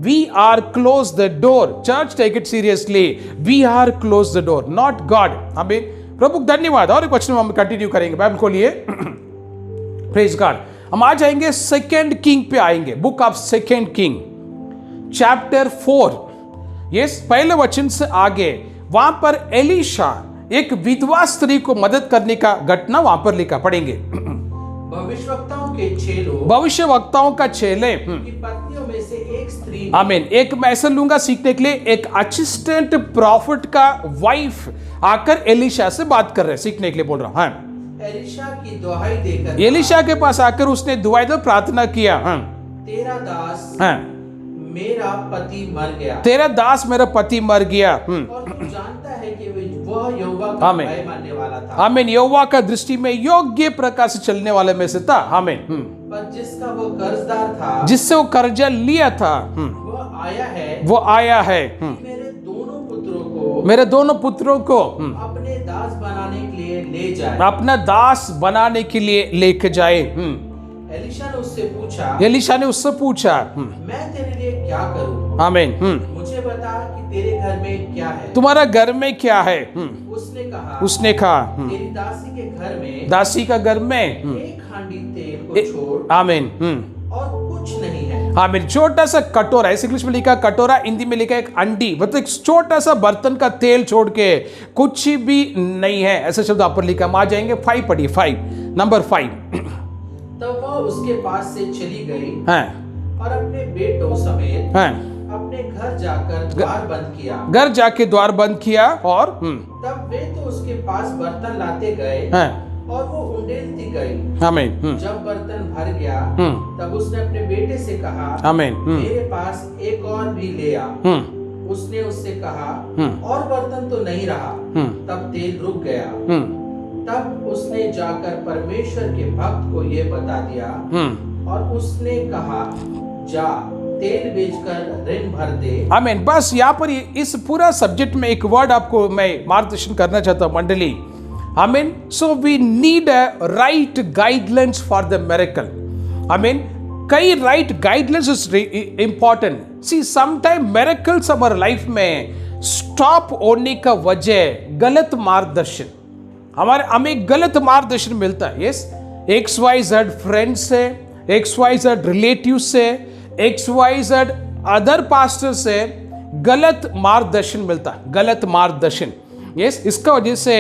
[SPEAKER 2] we are close the door. Church, take it seriously, we are close the door, not God. आमीन। प्रभु धन्यवाद। और एक वचन हम कंटिन्यू करेंगे, बाइबल खोलिए। Praise God. हम आ जाएंगे 2 किंग पे आएंगे, book of 2 king chapter 4। Yes, पहले वचन से आगे वहां पर एलीशा एक विधवा स्त्री को मदद करने का घटना वहां पर लिखा, पढ़ेंगे। भविष्यवक्ताओं का चेले
[SPEAKER 1] की पत्नियों में से एक स्त्री,
[SPEAKER 2] आमीन। एक मैं ऐसा लूंगा सीखने के लिए, एक असिस्टेंट प्रॉफिट का वाइफ आकर एलीशा से बात कर रहे हैं, सीखने के लिए बोल रहा हूं। हाँ।
[SPEAKER 1] एलीशा की दुहाई देकर,
[SPEAKER 2] एलीशा के पास आकर उसने दुआई दो प्रार्थना किया। हाँ।
[SPEAKER 1] तेरा दास,
[SPEAKER 2] हाँ,
[SPEAKER 1] मेरा पति मर गया,
[SPEAKER 2] तेरा दास मेरा पति मर गया।
[SPEAKER 1] और तू जानता है कि वह यहोवा का भय मानने वाला था।
[SPEAKER 2] आमीन। यहोवा का दृष्टि में योग्य प्रकार से चलने वाले में से था। आमीन।
[SPEAKER 1] पर जिसका वो कर्जदार था,
[SPEAKER 2] जिससे वो कर्जा लिया था, वो आया है मेरे दोनों पुत्रों को
[SPEAKER 1] अपने दास बनाने के लिए ले जाए,
[SPEAKER 2] अपना दास बनाने के लिए लेके जाए।
[SPEAKER 1] एलीशा ने उससे पूछा, मैं तेरे लिए क्या करूं?
[SPEAKER 2] आमीन।
[SPEAKER 1] मुझे बता कि तेरे घर में क्या है?
[SPEAKER 2] तुम्हारा घर में क्या है?
[SPEAKER 1] उसने कहा
[SPEAKER 2] तेरी
[SPEAKER 1] दासी के घर में,
[SPEAKER 2] दासी का घर में
[SPEAKER 1] एक हांडी तेल को छोड़,
[SPEAKER 2] आमीन,
[SPEAKER 1] और कुछ नहीं है।
[SPEAKER 2] आमीन। छोटा सा कटोरा, ऐसे इंग्लिश में लिखा कटोरा, हिंदी में लिखा एक अंडी, मतलब एक छोटा सा बर्तन का तेल छोड़ के कुछ भी नहीं है, ऐसा शब्द आप पर लिखा। हम आ जाएंगे 5 पढ़िए, 5 नंबर 5।
[SPEAKER 1] तब वह उसके पास से चली गई,
[SPEAKER 2] हाँ,
[SPEAKER 1] और अपने बेटों समेत,
[SPEAKER 2] हाँ,
[SPEAKER 1] अपने घर जाकर द्वार बंद किया,
[SPEAKER 2] घर जाके द्वार बंद किया, और
[SPEAKER 1] तब वे तो उसके पास बर्तन लाते गए,
[SPEAKER 2] हाँ,
[SPEAKER 1] और वो उंडेलती गई।
[SPEAKER 2] आमीन।
[SPEAKER 1] जब बर्तन भर गया, तब उसने अपने बेटे से कहा,
[SPEAKER 2] आमीन,
[SPEAKER 1] मेरे पास एक और भी ले आ। उसने उससे कहा, और बर्तन तो नहीं रहा। तब तेल रुक गया।
[SPEAKER 3] तब उसने जाकर परमेश्वर के भक्त को ये बता दिया और उसने कहा, जा तेल बेचकर ऋण भर दे।
[SPEAKER 1] आमीन। बस यहाँ पर इस पूरा सब्जेक्ट में एक वर्ड आपको मैं मार्गदर्शन करना चाहता हूँ मंडली। आमीन। So we need a right guidelines for the miracle. आमीन। कई right guidelines is important. See sometime miracles हमारे लाइफ में स्टॉप होने का वजह गलत मार्गदर्शन, हमें गलत मार्गदर्शन मिलता है। यस, XYZ फ्रेंड से, XYZ रिलेटिव से, XYZ अदर पास्टर से गलत मार्गदर्शन मिलता है, गलत मार्गदर्शन। यस, इसका वजह से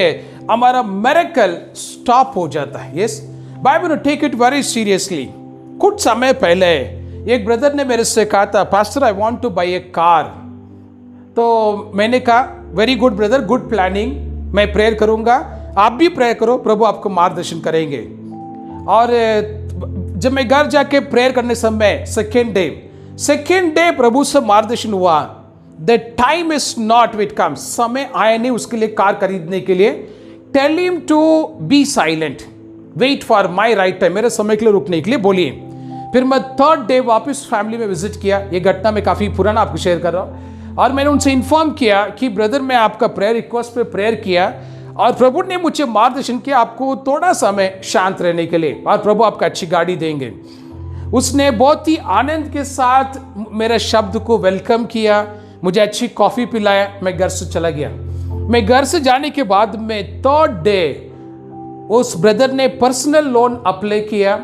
[SPEAKER 1] हमारा मिरेकल स्टॉप हो जाता है। Yes, Bible take it very seriously. कुछ समय पहले एक ब्रदर ने मेरे से कहा था, pastor I want to buy a car. तो मैंने कहा, very good brother, good planning, मैं प्रेयर करूंगा, आप भी प्रेयर करो, प्रभु आपको मार्गदर्शन करेंगे। और जब मैं घर जाके प्रेयर करने समय सेकेंड डे प्रभु से मार्गदर्शन हुआ, the time is not yet come, समय आया नहीं उसके लिए कार खरीदने के लिए। Tell him to be silent, wait for my right time, मेरे समय के लिए रुकने के लिए बोलिए। फिर मैं थर्ड डे वापस फैमिली में विजिट किया। ये घटना मैं काफ़ी पुराना आपको शेयर कर रहा हूँ। और मैंने उनसे इन्फॉर्म किया कि ब्रदर मैं आपका प्रेयर रिक्वेस्ट पे प्रेयर किया और प्रभु ने मुझे मार्गदर्शन किया आपको थोड़ा समय शांत रहने के लिए और प्रभु आपको अच्छी गाड़ी देंगे। उसने बहुत ही आनंद के साथ मेरे शब्द को वेलकम किया, मुझे अच्छी कॉफ़ी पिलाया, मैं घर से चला गया। मैं घर से जाने के बाद में थर्ड डे उस ब्रदर ने पर्सनल लोन अप्लाई किया।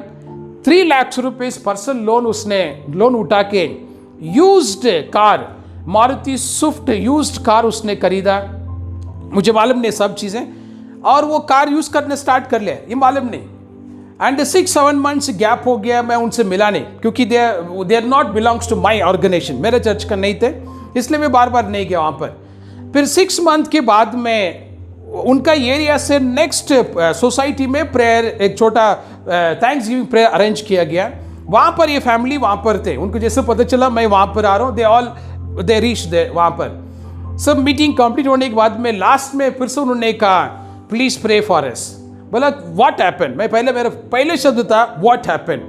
[SPEAKER 1] 3 लाख रुपए पर्सनल लोन उसने लोन उठा के used car, Maruti Swift used car उसने खरीदा। मुझे मालूम नहीं सब चीज़ें, और वो कार यूज़ करने स्टार्ट कर लिया, ये मालूम नहीं। एंड 6-7 मंथ्स गैप हो गया, मैं उनसे मिला नहीं क्योंकि they are not belongs to my organisation, मेरे चर्च का नहीं थे, इसलिए मैं बार बार नहीं गया वहाँ पर। फिर 6 मंथ के बाद में उनका एरिया से नेक्स्ट सोसाइटी में प्रेयर, एक छोटा थैंक्स गिविंग प्रेयर अरेंज किया गया। वहाँ पर ये फैमिली वहाँ पर थे, उनको जैसे पता चला मैं वहाँ पर आ रहा हूँ, दे रीच दे वहाँ पर। सब मीटिंग कंप्लीट होने के बाद में लास्ट में फिर से उन्होंने कहा प्लीज प्रे फॉर अस। बोला व्हाट हैपेंड, मैं मेरा पहले शब्द था व्हाट हैपेंड।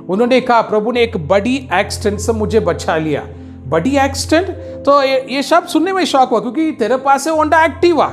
[SPEAKER 1] उन्होंने कहा प्रभु ने एक बड़ी एक्सीडेंट से मुझे बचा लिया। बड़ी एक्सीडेंट, तो ये शब्द सुनने में शौक हुआ क्योंकि तेरे पास है होंडा एक्टिवा,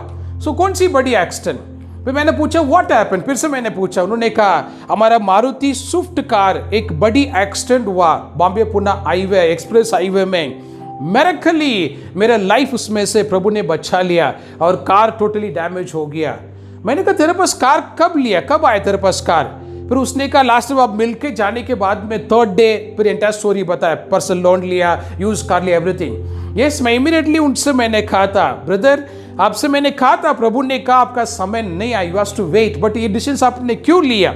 [SPEAKER 1] सो कौन सी बड़ी एक्सीडेंट। फिर मैंने पूछा व्हाट हैपेंड, फिर से मैंने पूछा। उन्होंने कहा हमारा मारुति स्विफ्ट कार एक बड़ी एक्सीडेंट हुआ Bombay Pune highway express highway में, मिरेकली मेरा लाइफ उसमें से प्रभु ने बचा लिया और कार टोटली डैमेज हो गया। मैंने कहा तेरे पास कार कब लिया, कब आया तेरे पास कार। फिर उसने कहा लास्ट में आप मिलके जाने के बाद में थर्ड डे फिर एंटायर स्टोरी बताया, पर्सनल लोन लिया, यूज कर लिया, एवरीथिंग। यस, मैं इमीडिएटली उनसे मैंने कहा था ब्रदर आपसे मैंने कहा था, प्रभु ने कहा आपका समय नहीं आया, you have to wait, but ये डिसीजन आपने क्यों लिया।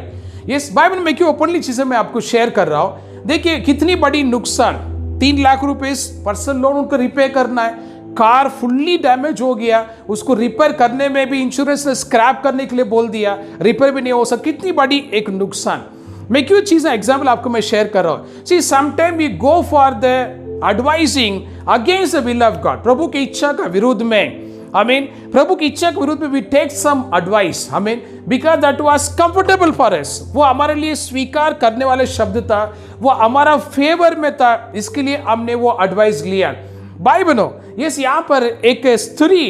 [SPEAKER 1] यस, बाइबल में क्यों ओपनली चीजें मैं आपको शेयर कर रहा हूं। देखिए कितनी बड़ी नुकसान, 3 लाख रुपए पर्सनल लोन उनको रिपेयर करना है, कार फुल्ली डैमेज हो गया, उसको रिपेयर करने में भी इंश्योरेंस ने स्क्रैप करने के लिए बोल दिया, रिपेयर भी नहीं हो सकता, कितनी बड़ी एक नुकसान। मैं क्यों चीजें एग्जाम्पल आपको मैं शेयर कर रहा हूं। See sometime we go for the advising against the will of God, प्रभु की इच्छा का विरुद्ध में, प्रभु की इच्छा के विरुद्ध में we take some advice, because that was comfortable for us, वो हमारे लिए स्वीकार करने वाले शब्द था, वो हमारा फेवर में था, इसके लिए हमने वो एडवाइस लिया। भाई बनो, यस, यहाँ पर एक स्त्री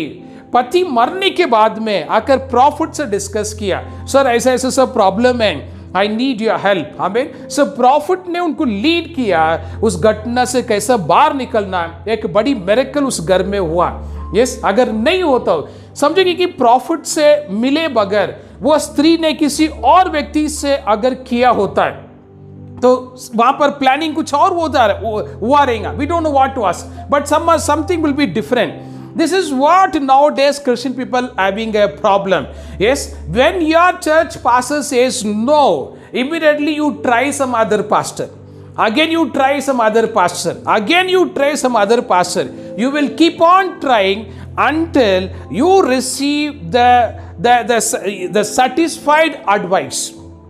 [SPEAKER 1] पति मरने के बाद में आकर प्रॉफिट से डिस्कस किया, सर ऐसा ऐसा सब प्रॉब्लम है, I need your help. So profit ने उनको लीड किया उस घटना से कैसा बाहर निकलना, एक बड़ी मिरेकल उस घर में हुआ। यस, अगर नहीं होता समझेगी कि प्रॉफिट से मिले बगैर वो स्त्री ने किसी और व्यक्ति से अगर किया होता है तो वहां पर प्लानिंग कुछ और हुआ रहेगा। We don't know what to ask, but something will be different. This is what nowadays Christian people having a problem. Yes, when your church pastor says no, immediately you try some other pastor. Again you try some other pastor. Again you try some other pastor. You will keep on trying until you receive the satisfied advice.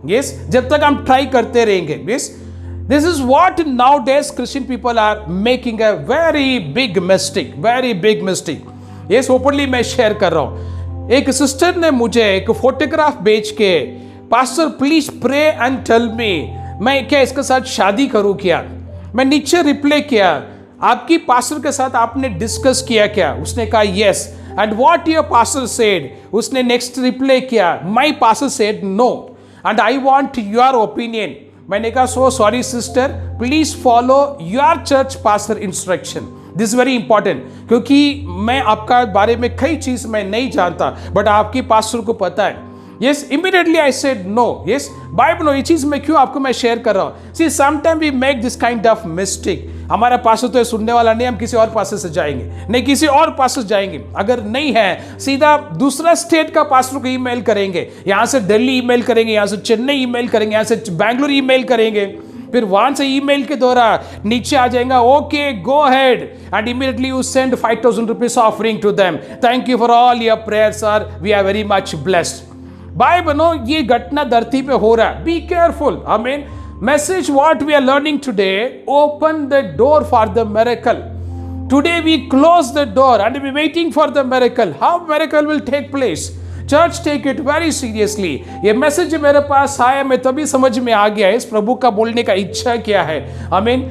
[SPEAKER 1] Yes, जब तक हम try करते रहेंगे. Yes. This is what nowadays Christian people are making a very big mistake. Yes, openly मैं share कर रहा हूँ। एक सिस्टर ने मुझे एक फोटोग्राफ भेज के, pastor please pray and tell me, मैं क्या इसके साथ शादी करूं क्या? मैं नीचे रिप्लाई किया, आपकी पास्टर के साथ आपने डिस्कस किया क्या? उसने कहा yes. And what your pastor said? उसने नेक्स्ट रिप्लाई किया, my pastor said no and I want your opinion. मैंने कहा so sorry sister, please follow your church pastor instruction, this very important, क्योंकि मैं आपका बारे में कई चीज मैं नहीं जानता, बट आपकी पास्टर को पता है। Yes, immediately I said no. Yes, Bible no, ये चीज मैं क्यों आपको मैं शेयर कर रहा हूं? See sometime we make this kind of mistake. हमारा पास्टर तो सुनने वाला नहीं, हम किसी और पास्टर से जाएंगे, नहीं किसी और पास्टर जाएंगे, अगर नहीं है सीधा दूसरा स्टेट का पास्टर को ईमेल करेंगे, यहां से दिल्ली ईमेल करेंगे, यहां से चेन्नई ईमेल करेंगे, यहां से बैंगलोर ईमेल करेंगे, फिर वहां से ईमेल के द्वारा नीचे आ जाएगा, okay go head and immediately you send 5,000 rupees offering to them, thank you for all your prayers sir, we are very much blessed. भाई बनो, ये घटना धरती पे हो रहा है, बी केयरफुल। आमीन। Message what we are learning today, open the door for the miracle. Today we close the door and we waiting for the miracle. How miracle will take place? Church take it very seriously. ये message मेरे पास आया, मैं तभी समझ में आ गया इस प्रभु का बोलने का इच्छा क्या है। आमीन।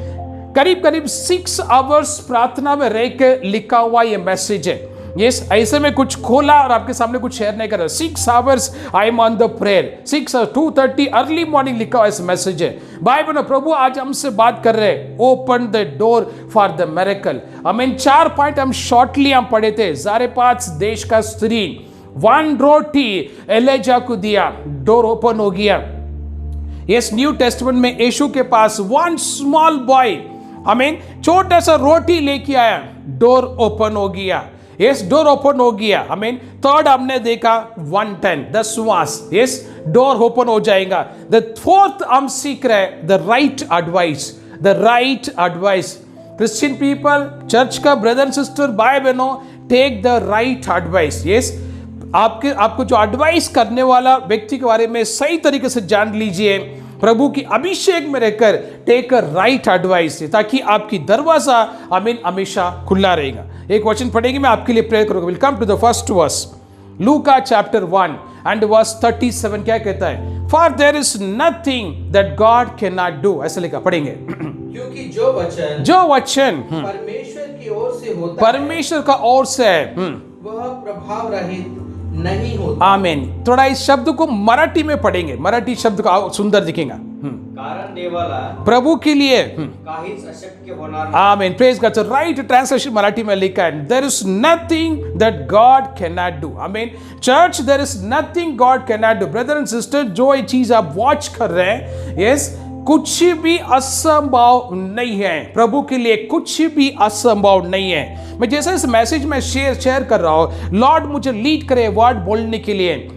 [SPEAKER 1] करीब करीब 6 आवर्स प्रार्थना में रह के लिखा हुआ ये मैसेज है। यस, ऐसे में कुछ खोला और आपके सामने कुछ शेयर नहीं कर रहा। 6 hours I am on the prayer, 2:30 early morning लिखा हुआ इस मैसेज है। भाई बहनों, प्रभु आज हमसे बात कर रहे हैं, open the door for the miracle. In 4 point हम शॉर्टली हम पढ़े थे। ज़ारेपात देश का स्त्री 1 रोटी एलिजा को दिया, डोर ओपन हो गया। यस, न्यू टेस्टमेंट में यीशु के पास 1 स्मॉल बॉय, छोटा सा रोटी लेके आया, डोर ओपन हो गया। यस, डोर ओपन हो गया। थर्ड हमने देखा 110 10 वास, यस, डोर ओपन हो जाएगा। द फोर्थ हम सीख रहे the right advice, the right advice. Christian people, church का ब्रदर सिस्टर भाई बहनों, take the right advice. Yes, आपको जो एडवाइस करने वाला व्यक्ति के बारे में सही तरीके से जान लीजिए, प्रभु की अभिषेक में रहकर टेक अ राइट एडवाइस, ताकि आपकी दरवाजा हमेशा खुला रहेगा। एक वचन पढ़ेंगे, मैं आपके लिए प्रेयर करूंगा। Will come to the first verse, लूका चैप्टर 1 एंड वर्स 37। क्या कहता है? For there is nothing that God can not do, ऐसे लिखा, पढ़ेंगे।
[SPEAKER 3] क्योंकि जो वचन परमेश्वर की ओर से होता है,
[SPEAKER 1] परमेश्वर का ओर से है,
[SPEAKER 3] वह प्रभाव रहित नहीं होता।
[SPEAKER 1] आमीन। थोड़ा इस शब्द को मराठी में पढ़ेंगे, मराठी शब्द का सुंदर दिखेगा।
[SPEAKER 3] कारण देवाला
[SPEAKER 1] प्रभु के लिए
[SPEAKER 3] काहीच अशक्य होणार।
[SPEAKER 1] Amen, praise God. Right translation Marathi में लिखा है, there is nothing that God can not do. Amen. Church, there is nothing God can not do. Brother and sister, जो ये चीज आप वॉच कर रहे हैं, यस, कुछ भी असंभव नहीं है। प्रभु के लिए कुछ भी असंभव नहीं है। मैं जैसे इस मैसेज में शेयर कर रहा हूं, लॉर्ड मुझे लीड करे वर्ड बोलने के लिए।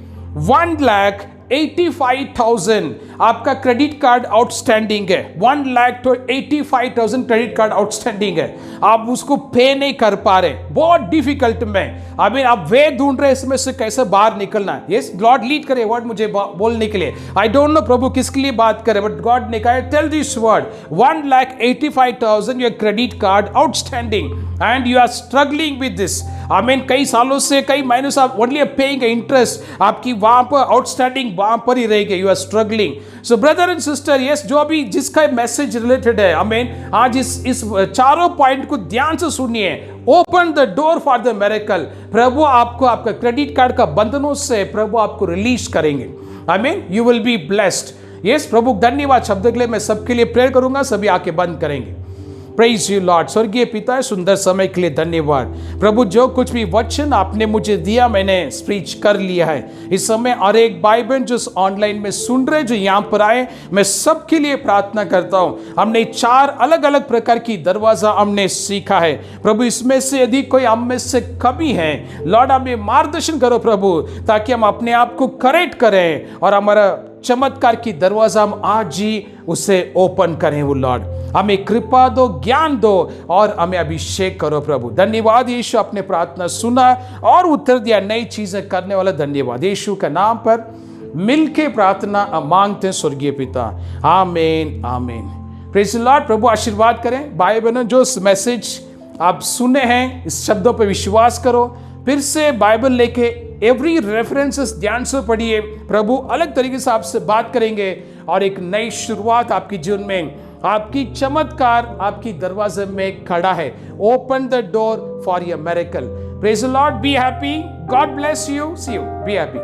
[SPEAKER 1] 1,85,000 आपका क्रेडिट कार्ड आउटस्टैंडिंग है। 1,85,000 क्रेडिट कार्ड आउटस्टैंडिंग है, आप उसको पे नहीं कर पा रहे, बहुत डिफिकल्ट में। अभी आप वे ढूंढ रहे इसमें से कैसे बाहर निकलना है। यस, गॉड लीड करे वर्ड मुझे बोलने के लिए। आई डोंट नो प्रभु किसके लिए बात करे, बट गॉड ने कहा tell this word, 1,85,000 your credit card outstanding and you are struggling with this. आमीन। कई सालों से, कई महीनों से आप ओनली पेइंग इंटरेस्ट, आपकी वहां पर आउटस्टैंडिंग वहां पर ही रहेगी, you are struggling. So brother and sister, yes, जो अभी जिसका मैसेज रिलेटेड है, आमीन, आज इस चारों पॉइंट को ध्यान से सुनिए। Open the door for the miracle. प्रभु आपको आपका क्रेडिट कार्ड का बंधनों से प्रभु आपको रिलीज करेंगे। Amen. You will be blessed. Yes, प्रभु धन्यवाद शब्द के लिए मैं सबके लिए प्रेयर करूंगा, सभी आके बंद करेंगे। Praise you Lord. स्वर्गीय पिता, सुंदर समय के लिए धन्यवाद प्रभु। जो कुछ भी वचन आपने मुझे दिया, मैंने स्पीच कर लिया है। इस समय और एक भाई बहन जो ऑनलाइन में सुन रहे, जो यहाँ पर आए, मैं सबके लिए प्रार्थना करता हूँ। हमने 4 अलग अलग प्रकार की दरवाजा हमने सीखा है प्रभु। इसमें से यदि कोई हम में से कमी है, लॉर्ड हमें मार्गदर्शन करो प्रभु, ताकि हम अपने आप को करेक्ट करें और हमारा चमत्कार की दरवाजा हम आज ही उसे ओपन करें। वो लॉर्ड हमें कृपा दो, ज्ञान दो और हमें अभिषेक करो प्रभु। धन्यवाद यीशु, अपने प्रार्थना सुना और उत्तर दिया, नई चीजें करने वाला धन्यवाद। यीशु का नाम पर मिलके प्रार्थना मांगते हैं स्वर्गीय पिता, आमीन आमीन। Praise the Lord. प्रभु आशीर्वाद करें। भाई बहनों, जो मैसेज आप सुने हैं, इस शब्दों पर विश्वास करो, फिर से बाइबल लेके एवरी रेफरेंसेस ध्यान से पढ़िए। प्रभु अलग तरीके से आपसे बात करेंगे और एक नई शुरुआत आपकी जीवन में, आपकी चमत्कार आपकी दरवाजे में खड़ा है। Open the door for your miracle. Praise the lord, be happy, God bless you, see you, be happy.